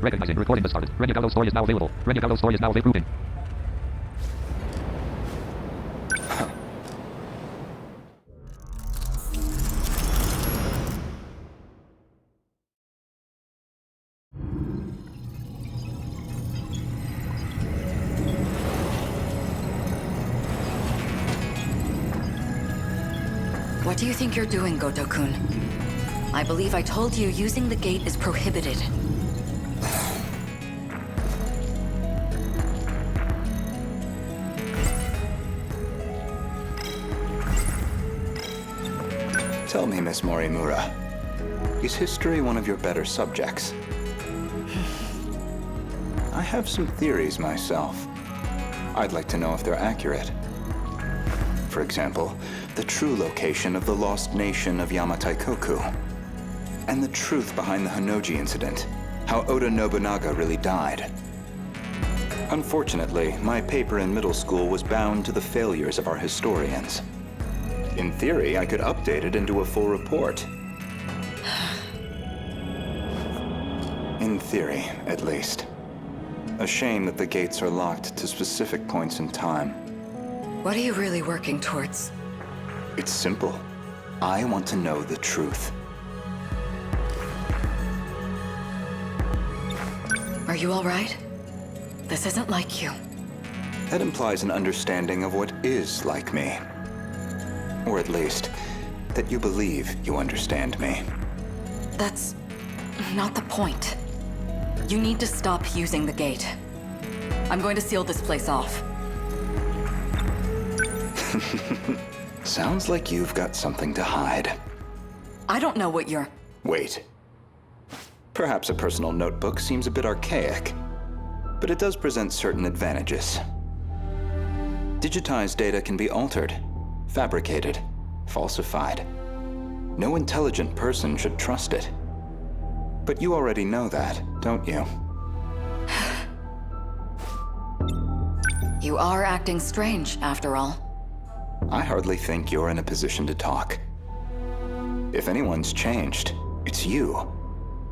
Recognizing. Recording has started. Ready download story is now available. Ready download story is now available. What do you think you're doing, Goto-kun? I believe I told you using the gate is prohibited. Tell me, Miss Morimura, is history one of your better subjects? I have some theories myself. I'd like to know if they're accurate. For example, the true location of the lost nation of Yamataikoku, and the truth behind the Honnouji incident, how Oda Nobunaga really died. Unfortunately, my paper in middle school was bound to the failures of our historians. In theory, I could update it into a full report. In theory, at least. A shame that the gates are locked to specific points in time. What are you really working towards? It's simple. I want to know the truth. Are you all right? This isn't like you. That implies an understanding of what is like me. Or at least, that you believe you understand me. That's not the point. You need to stop using the gate. I'm going to seal this place off. Sounds like you've got something to hide. I don't know what you're... Wait. Perhaps a personal notebook seems a bit archaic, but it does present certain advantages. Digitized data can be altered, fabricated, falsified. No intelligent person should trust it. But you already know that, don't you? You are acting strange, after all. I hardly think you're in a position to talk. If anyone's changed, it's you.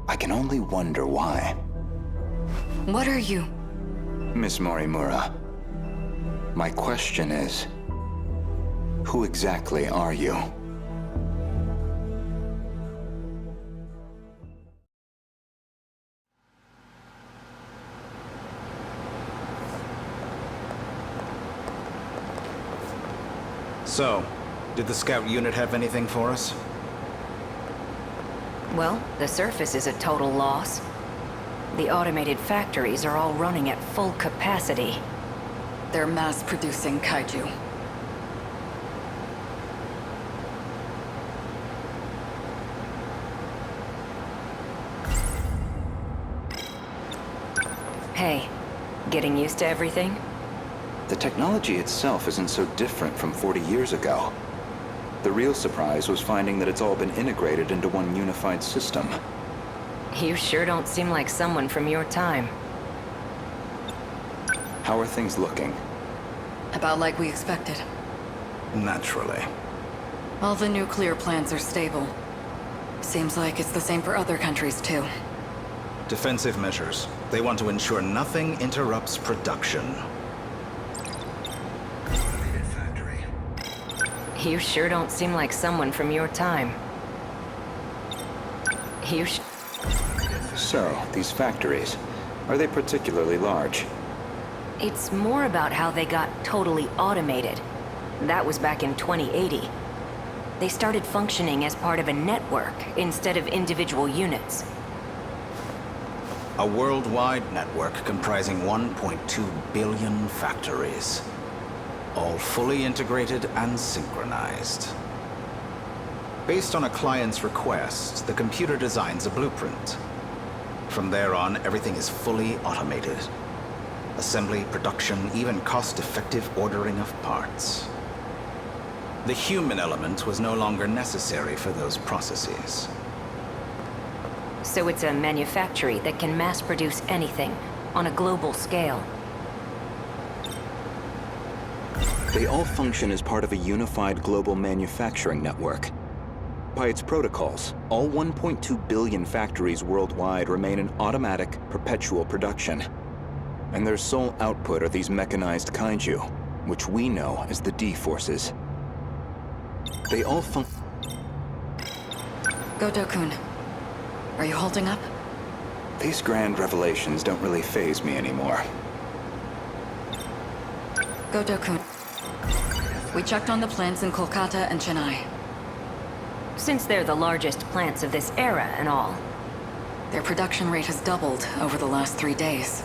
I can only wonder why. What are you? Miss Morimura, my question is, who exactly are you? So, did the scout unit have anything for us? Well, the surface is a total loss. The automated factories are all running at full capacity. They're mass-producing kaiju. Hey, getting used to everything? The technology itself isn't so different from 40 years ago. The real surprise was finding that it's all been integrated into one unified system. You sure don't seem like someone from your time. How are things looking? About like we expected. Naturally. All the nuclear plants are stable. Seems like it's the same for other countries, too. Defensive measures. They want to ensure nothing interrupts production. You sure don't seem like someone from your time. So, these factories, are they particularly large? It's more about how they got totally automated. That was back in 2080. They started functioning as part of a network instead of individual units. A worldwide network comprising 1.2 billion factories. All fully integrated and synchronized. Based on a client's request, the computer designs a blueprint. From there on, everything is fully automated. Assembly, production, even cost-effective ordering of parts. The human element was no longer necessary for those processes. So it's a manufactory that can mass-produce anything on a global scale. They all function as part of a unified global manufacturing network. By its protocols, all 1.2 billion factories worldwide remain in automatic, perpetual production. And their sole output are these mechanized kaiju, which we know as the D-Forces. They all Goto-kun, are you holding up? These grand revelations don't really faze me anymore. Goto-kun, we checked on the plants in Kolkata and Chennai. Since they're the largest plants of this era and all. Their production rate has doubled over the last 3 days.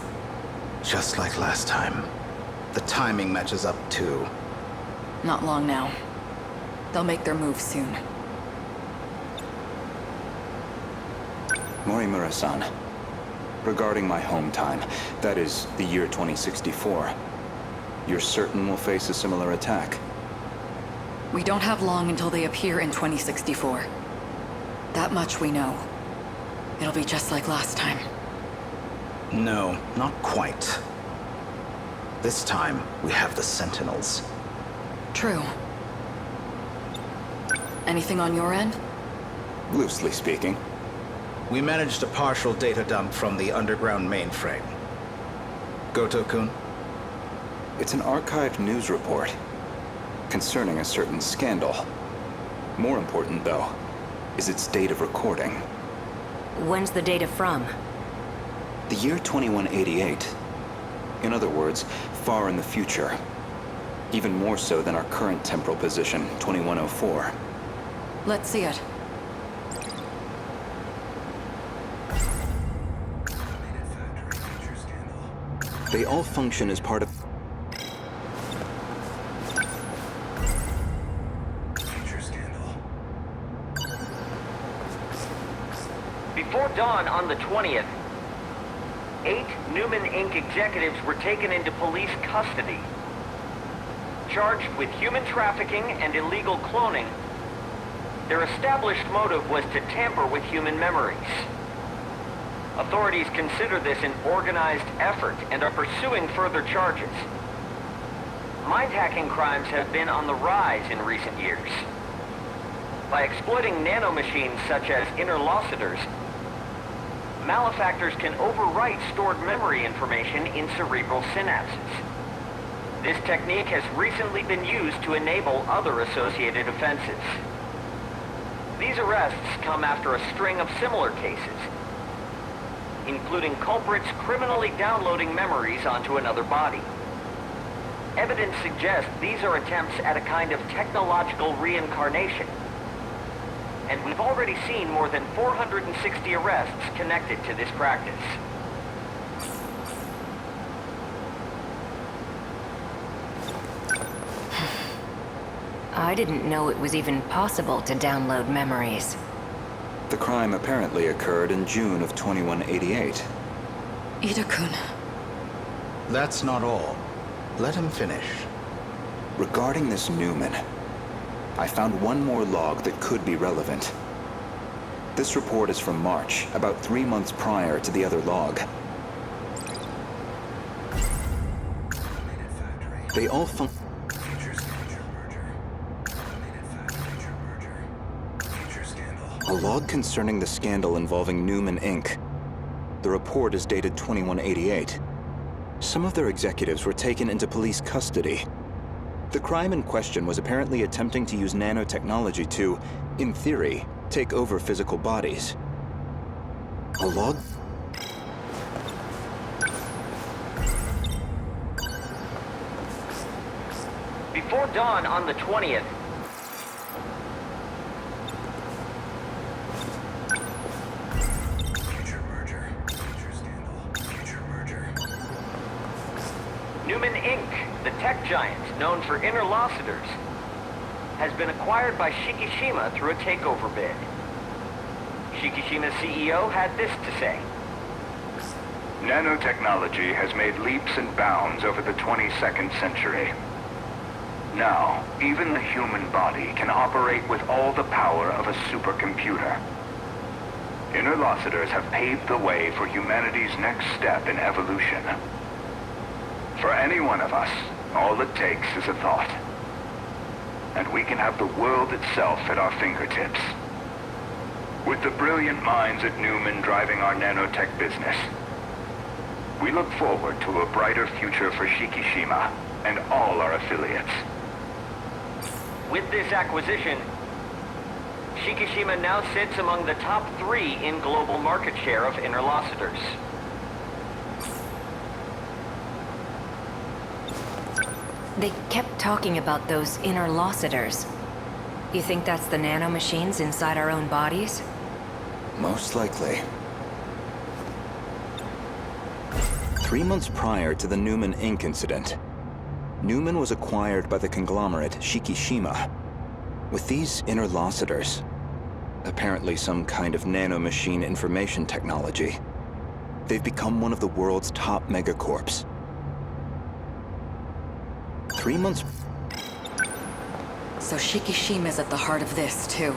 Just like last time. The timing matches up too. Not long now. They'll make their move soon. Morimura-san, regarding my home time, that is, the year 2064, you're certain we'll face a similar attack? We don't have long until they appear in 2064. That much we know. It'll be just like last time. No, not quite. This time, we have the Sentinels. True. Anything on your end? Loosely speaking. We managed a partial data dump from the underground mainframe. Goto-kun? It's an archived news report concerning a certain scandal. More important, though, is its date of recording. When's the data from? The year 2188. In other words, far in the future. Even more so than our current temporal position, 2104. Let's see it. They all function as part of... Before dawn on the 20th, 8 Newman Inc. executives were taken into police custody, charged with human trafficking and illegal cloning. Their established motive was to tamper with human memories. Authorities consider this an organized effort and are pursuing further charges. Mind-hacking crimes have been on the rise in recent years. By exploiting nanomachines such as interlocutors, malefactors can overwrite stored memory information in cerebral synapses. This technique has recently been used to enable other associated offenses. These arrests come after a string of similar cases, including culprits criminally downloading memories onto another body. Evidence suggests these are attempts at a kind of technological reincarnation. And we've already seen more than 460 arrests connected to this practice. I didn't know it was even possible to download memories. The crime apparently occurred in June of 2188. Ida-kun. That's not all. Let him finish. Regarding this Newman, I found one more log that could be relevant. This report is from March, about 3 months prior to the other log. They all A log concerning the scandal involving Newman Inc. The report is dated 2188. Some of their executives were taken into police custody. The crime in question was apparently attempting to use nanotechnology to, in theory, take over physical bodies. A log... Before dawn on the 20th, Newman Inc., the tech giant known for interlocutors, has been acquired by Shikishima through a takeover bid. Shikishima's CEO had this to say. Nanotechnology has made leaps and bounds over the 22nd century. Now, even the human body can operate with all the power of a supercomputer. Interlocutors have paved the way for humanity's next step in evolution. For any one of us, all it takes is a thought. And we can have the world itself at our fingertips. with the brilliant minds at Newman driving our nanotech business. We look forward to a brighter future for Shikishima and all our affiliates. With this acquisition, Shikishima now sits among the top 3 in global market share of interlocutors. They kept talking about those interlocutors. You think that's the nanomachines inside our own bodies? Most likely. 3 months prior to the Newman Inc. incident, Newman was acquired by the conglomerate Shikishima. With these interlocutors, apparently some kind of nanomachine information technology, they've become one of the world's top megacorps. 3 months... So Shikishima's at the heart of this, too.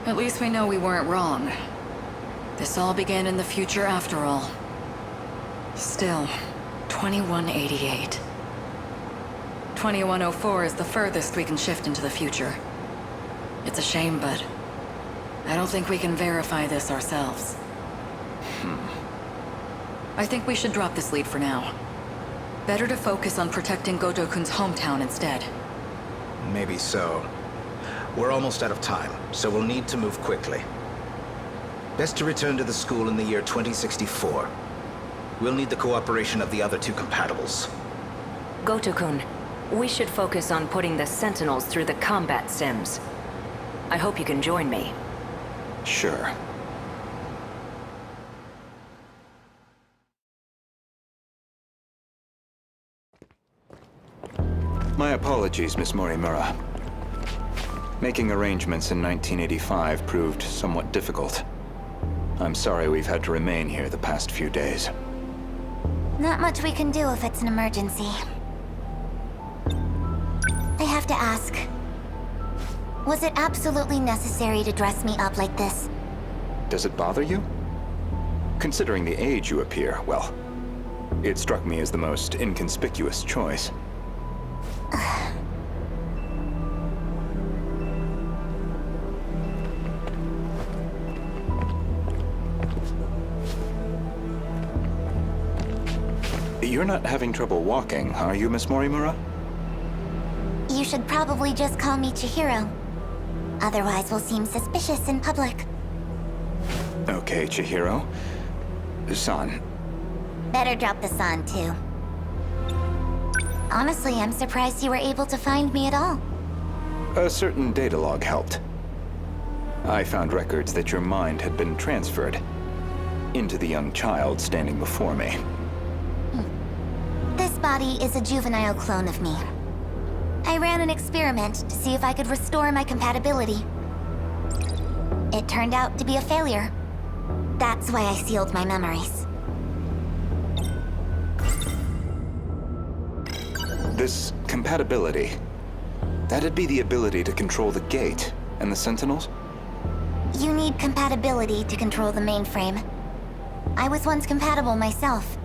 At least we know we weren't wrong. This all began in the future after all. Still, 2188. 2104 is the furthest we can shift into the future. It's a shame, but I don't think we can verify this ourselves. I think we should drop this lead for now. Better to focus on protecting Goto-kun's hometown instead. Maybe so. We're almost out of time, so we'll need to move quickly. Best to return to the school in the year 2064. We'll need the cooperation of the other 2 compatibles. Goto-kun, we should focus on putting the Sentinels through the combat sims. I hope you can join me. Sure. My apologies, Miss Morimura. Making arrangements in 1985 proved somewhat difficult. I'm sorry we've had to remain here the past few days. Not much we can do if it's an emergency. I have to ask, was it absolutely necessary to dress me up like this? Does it bother you? Considering the age you appear, well, it struck me as the most inconspicuous choice. You're not having trouble walking, are you, Miss Morimura? You should probably just call me Chihiro. Otherwise, we'll seem suspicious in public. Okay, Chihiro. San. Better drop the san, too. Honestly, I'm surprised you were able to find me at all. A certain data log helped. I found records that your mind had been transferred into the young child standing before me. This body is a juvenile clone of me. I ran an experiment to see if I could restore my compatibility. It turned out to be a failure. That's why I sealed my memories. This compatibility, that'd be the ability to control the gate and the Sentinels? You need compatibility to control the mainframe. I was once compatible myself.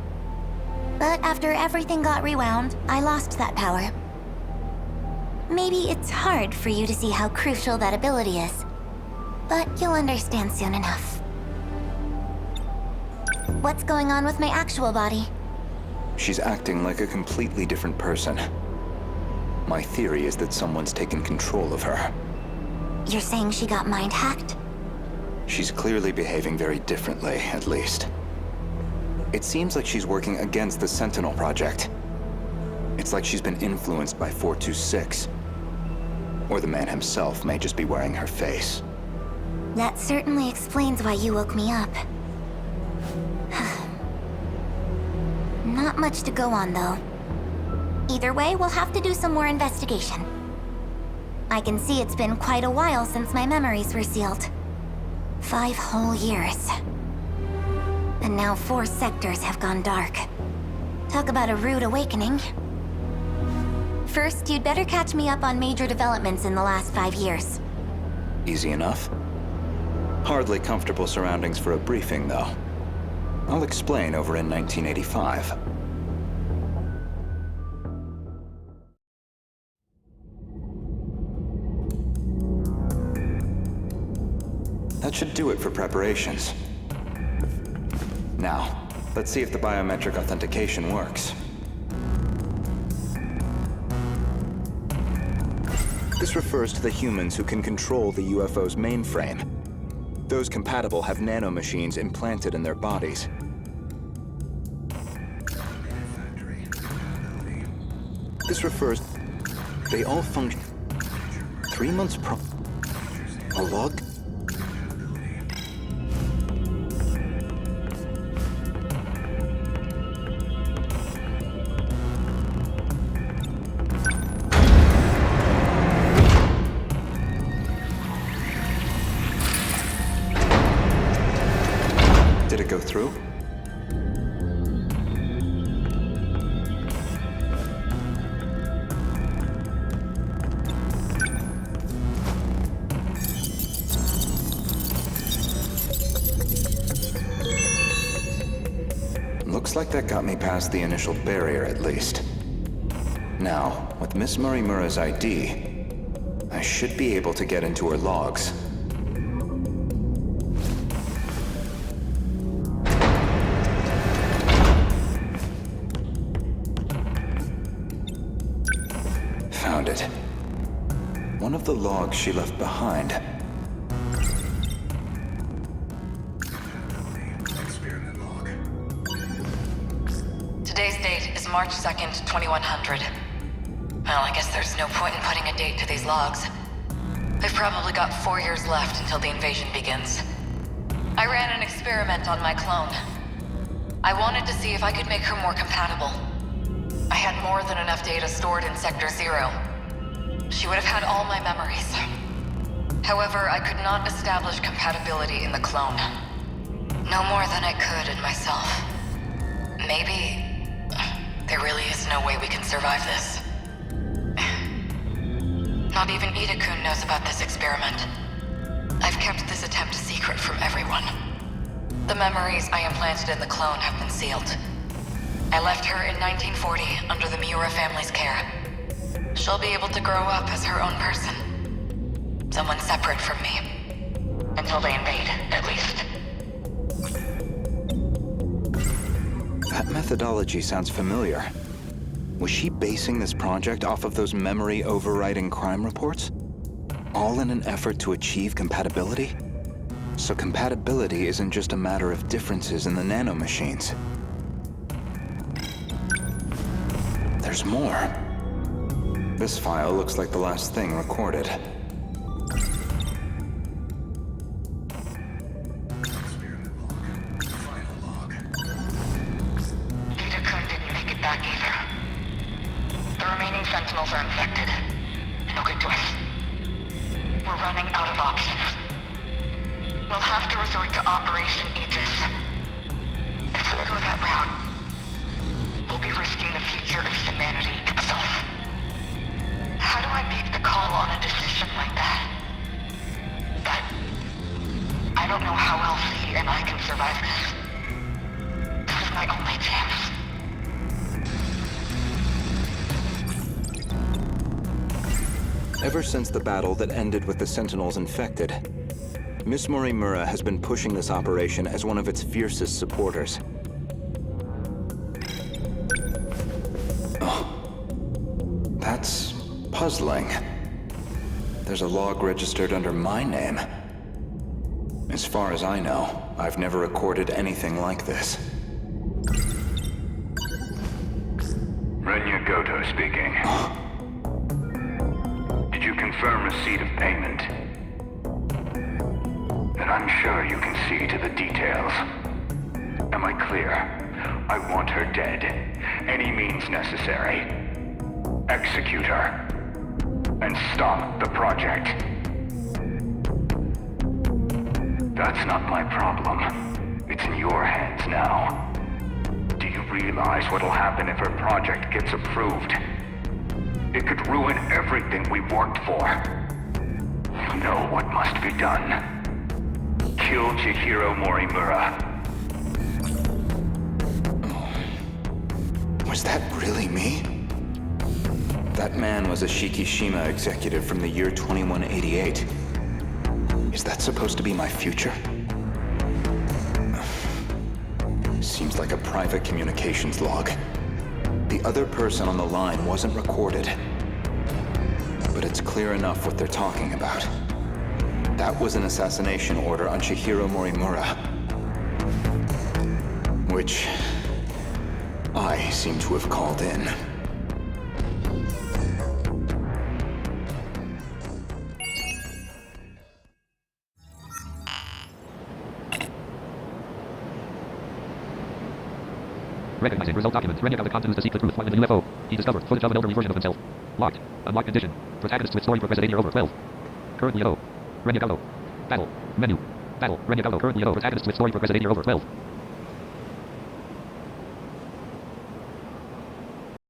But after everything got rewound, I lost that power. Maybe it's hard for you to see how crucial that ability is, but you'll understand soon enough. What's going on with my actual body? She's acting like a completely different person. My theory is that someone's taken control of her. You're saying she got mind-hacked? She's clearly behaving very differently, at least. It seems like she's working against the Sentinel project. It's like she's been influenced by 426. Or the man himself may just be wearing her face. That certainly explains why you woke me up. Not much to go on, though. Either way, we'll have to do some more investigation. I can see it's been quite a while since my memories were sealed. 5 whole years. And now 4 sectors have gone dark. Talk about a rude awakening. First, you'd better catch me up on major developments in the last 5 years. Easy enough. Hardly comfortable surroundings for a briefing, though. I'll explain over in 1985. That should do it for preparations. Now, let's see if the biometric authentication works. This refers to the humans who can control the UFO's mainframe. Those compatible have nanomachines implanted in their bodies. This refers... They all function... 3 months pro... A log? Did it go through? Looks like that got me past the initial barrier, at least. Now, with Miss Morimura's ID, I should be able to get into her logs. Found it. One of the logs she left behind. Today's date is March 2nd, 2100. Well, I guess there's no point in putting a date to these logs. They've probably got 4 years left until the invasion begins. I ran an experiment on my clone. I wanted to see if I could make her more compatible. I had more than enough data stored in Sector 0. She would have had all my memories. However, I could not establish compatibility in the clone. No more than I could in myself. Maybe... there really is no way we can survive this. Not even Ida-kun knows about this experiment. I've kept this attempt secret from everyone. The memories I implanted in the clone have been sealed. I left her in 1940 under the Miura family's care. She'll be able to grow up as her own person. Someone separate from me. Until they invade, at least. That methodology sounds familiar. Was she basing this project off of those memory overriding crime reports? All in an effort to achieve compatibility? So compatibility isn't just a matter of differences in the nanomachines. There's more. This file looks like the last thing recorded. Ida-kun didn't make it back either. The remaining Sentinels are infected. No good to us. We're running out of options. We'll have to resort to Operation Aegis. If we go that route, we'll be risking the future of humanity itself. How do I make the call on a decision like that? But I don't know how else he and I can survive this. This is my only chance. Ever since the battle that ended with the Sentinels infected, Miss Morimura has been pushing this operation as one of its fiercest supporters. Oh, that's puzzling. There's a log registered under my name. As far as I know, I've never recorded anything like this. Renya Goto speaking. Did you confirm receipt of payment? Then I'm sure you can see to the details. Am I clear? I want her dead. Any means necessary. Execute her. And stop the project. That's not my problem. It's in your hands now. Do you realize what'll happen if her project gets approved? It could ruin everything we worked for. You know what must be done. Kill Chihiro Morimura. Was that really me? That man was a Shikishima executive from the year 2188. Is that supposed to be my future? Seems like a private communications log. The other person on the line wasn't recorded. But it's clear enough what they're talking about. That was an assassination order on Chihiro Morimura. Which I seem to have called in. Recognizing result document. Renegade continues to seek the truth. Find the UFO. He discovered footage of an elderly version of himself. Locked. Unlocked condition. Protagonists with story progress at 8 year over 12. Currently at O. Renegade. Battle. Menu. Battle. Renegade. Currently at O. Protagonists with story progress at 8 year over 12.